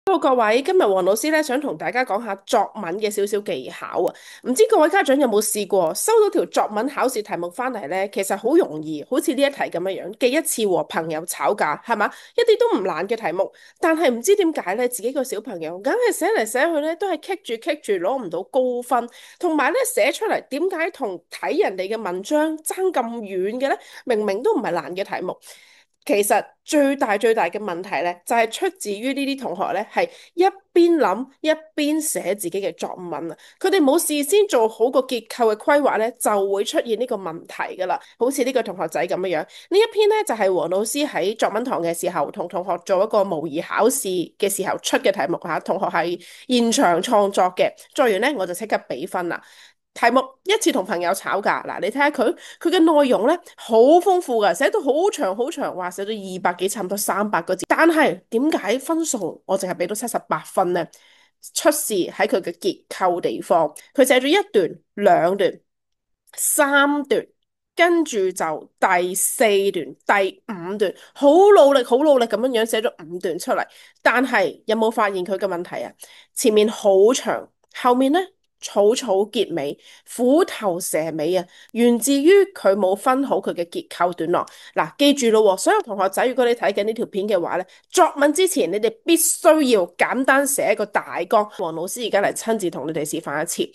Hello，各位，今日黃老師咧想同大家講下作文嘅少少技巧啊。唔知各位家長有冇試過收到條作文考試題目翻嚟咧？其實好容易，好似呢一題咁樣樣，記一次和朋友吵架，係嘛？一啲都唔難嘅題目，但係唔知點解咧，自己個小朋友硬係寫嚟寫去咧，都係棘住攞唔到高分，同埋咧寫出嚟點解同睇人哋嘅文章爭咁遠嘅咧？明明都唔係難嘅題目。其實最大嘅問題咧，就係出自於呢啲同學咧，係一邊諗一邊寫自己嘅作文啊！佢哋冇事先做好個結構嘅規劃咧，就會出現呢個問題噶啦。好似呢個同學仔咁樣樣，呢一篇咧就係黃老師喺作文堂嘅時候，同同學做一個模擬考試嘅時候出嘅題目嚇，同學係現場創作嘅。做完咧，我就即刻俾分啦。題目一次同朋友吵架，嗱，你睇下佢嘅內容咧好豐富噶，寫到好長，話寫到200幾，差唔多300個字。但係點解分數我淨係俾到78分呢？出事喺佢嘅結構地方，佢寫咗一段、兩段、3段，跟住就第四段、第五段，好努力咁樣樣寫咗5段出嚟。但係有冇發現佢嘅問題啊？前面好長，後面呢？草草結尾，虎頭蛇尾啊！源自於佢冇分好佢嘅結構段落。嗱，記住咯喎，所有同學仔，如果你睇緊呢條片嘅話咧，作文之前你哋必須要簡單寫一個大綱。黃老師而家嚟親自同你哋示範一次。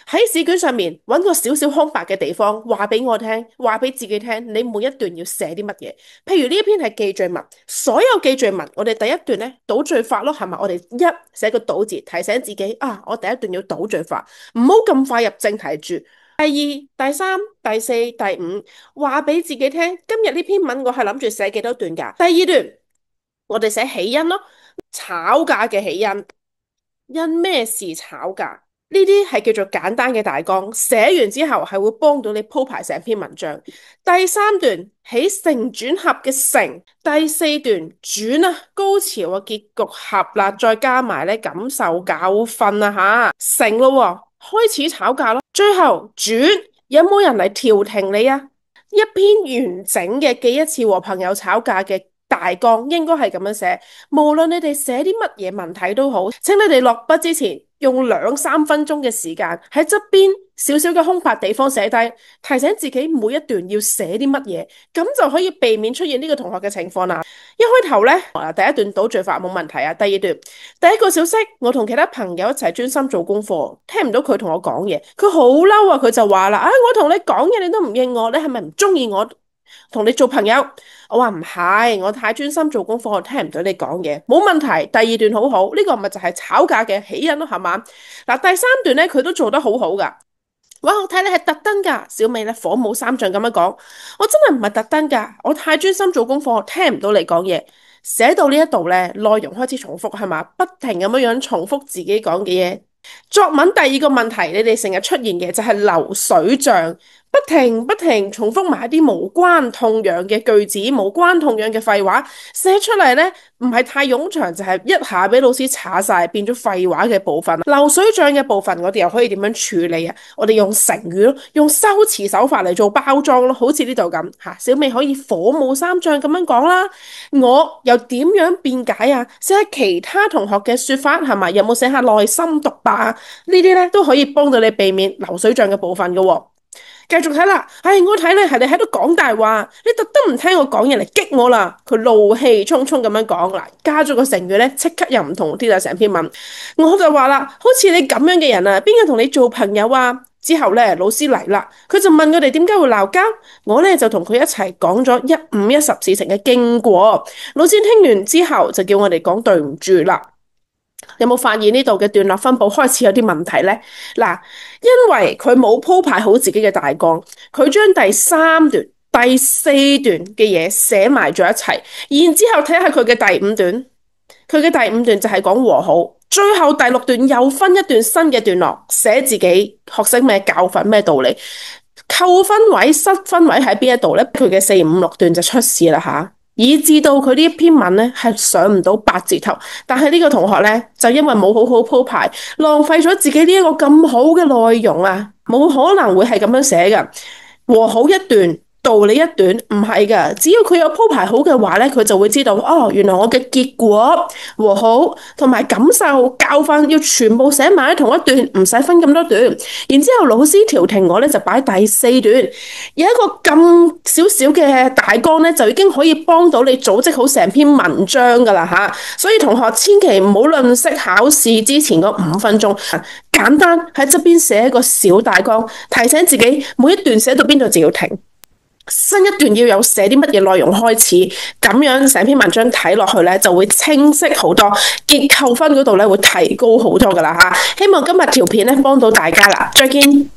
喺試卷上面揾個少少空白嘅地方，話俾我聽，話俾自己聽，你每一段要寫啲乜嘢？譬如呢一篇係記敘文，所有記敘文，我哋第一段咧倒敘法咯，係咪？我哋一寫個倒字，提醒自己啊，我第一段要倒敘法，唔好咁快入正題住。第二、第三、第四、第五，話俾自己聽，今日呢篇文我係諗住寫幾多段㗎？第二段我哋寫起因咯，吵架嘅起因，因咩事吵架？呢啲係叫做簡單嘅大綱，寫完之後係會幫到你鋪排成篇文章。第三段起承轉合嘅承，第四段轉啊高潮啊結局合啦，再加埋咧感受教訓啊吓，成咯喎，開始吵架咯。最後轉，有冇人嚟調停你啊？一篇完整嘅記一次和朋友吵架嘅大綱應該係咁樣寫，無論你哋寫啲乜嘢文體都好，請你哋落筆之前用2、3分鐘嘅時間喺側邊少少嘅空白地方寫低，提醒自己每一段要寫啲乜嘢，咁就可以避免出現呢個同學嘅情況啦。一開頭呢，第一段倒敘法冇問題啊。第二段，第一個小息，我同其他朋友一齊專心做功課，聽唔到佢同我講嘢，佢好嬲啊！佢就話啦，我同你講嘢，你都唔應我，你係咪唔中意我同你做朋友？我話唔係，我太專心做功課，我聽唔到你講嘢，冇問題。第二段好好，呢個咪就係吵架嘅起因咯，係嘛？嗱，第三段咧，佢都做得好好噶。哇，我睇你係特登噶，小美咧火冒三丈咁樣講，我真係唔係特登噶，我太專心做功課，聽唔到你講嘢。寫到呢一度咧，內容開始重複係嘛，不停咁樣樣重複自己講嘅嘢。作文第二個問題，你哋成日出現嘅就係流水賬，不停重複埋一啲無關痛癢嘅句子，無關痛癢嘅廢話，寫出嚟呢，唔係太冗長，就係一下俾老師查晒，變咗廢話嘅部分。流水賬嘅部分，我哋又可以點樣處理啊？我哋用成語咯，用修辭手法嚟做包裝咯，好似呢度咁吓。小美可以火冒三丈咁樣講啦，我又點樣辯解啊？寫下其他同學嘅說法係咪？有冇寫下內心獨白啊？呢啲咧都可以幫到你避免流水賬嘅部分嘅喎。繼續睇啦，我睇你係你喺度講大話，你特登唔聽我講嘢嚟激我啦。佢怒氣沖沖咁樣講啦，加咗個成語咧，即刻又唔同啲啦，成篇文。我就話啦，好似你咁樣嘅人啊，邊個同你做朋友啊？之後咧，老師嚟啦，佢就問我哋點解會鬧交，我咧就同佢一齊講咗1、5、10事情嘅經過。老師聽完之後就叫我哋講對唔住啦。有冇發現呢度嘅段落分佈開始有啲問題呢？嗱，因為佢冇鋪排好自己嘅大綱，佢將第三段、第四段嘅嘢寫埋咗一齊，然之後睇下佢嘅第五段，佢嘅第五段就係講和好，最後第6段又分一段新嘅段落，寫自己學識咩教訓咩道理，扣分位、失分位喺邊一度呢？佢嘅4、5、6段就出事啦吓。以至到佢呢一篇文咧係上唔到8字頭，但係呢個同學咧就因為冇好好鋪排，浪費咗自己呢一個咁好嘅內容啊，冇可能會係咁樣寫㗎。和好一段，道理一段，唔係噶，只要佢有鋪排好嘅話咧，佢就會知道哦，原來我嘅結果和好同埋感受教訓要全部寫埋喺同一段，唔使分咁多段。然之後老師調停我咧就擺第四段，有一個咁少少嘅大綱咧，就已經可以幫到你組織好成篇文章噶啦吓。所以同學千祈唔好吝嗇考試之前嗰5分鐘，簡單喺側邊寫一個小大綱，提醒自己每一段寫到邊度就要停。新一段要有寫啲乜嘢內容開始，咁樣成篇文章睇落去咧就會清晰好多，結構分嗰度咧會提高好多噶啦吓。希望今日條片咧幫到大家啦，再見。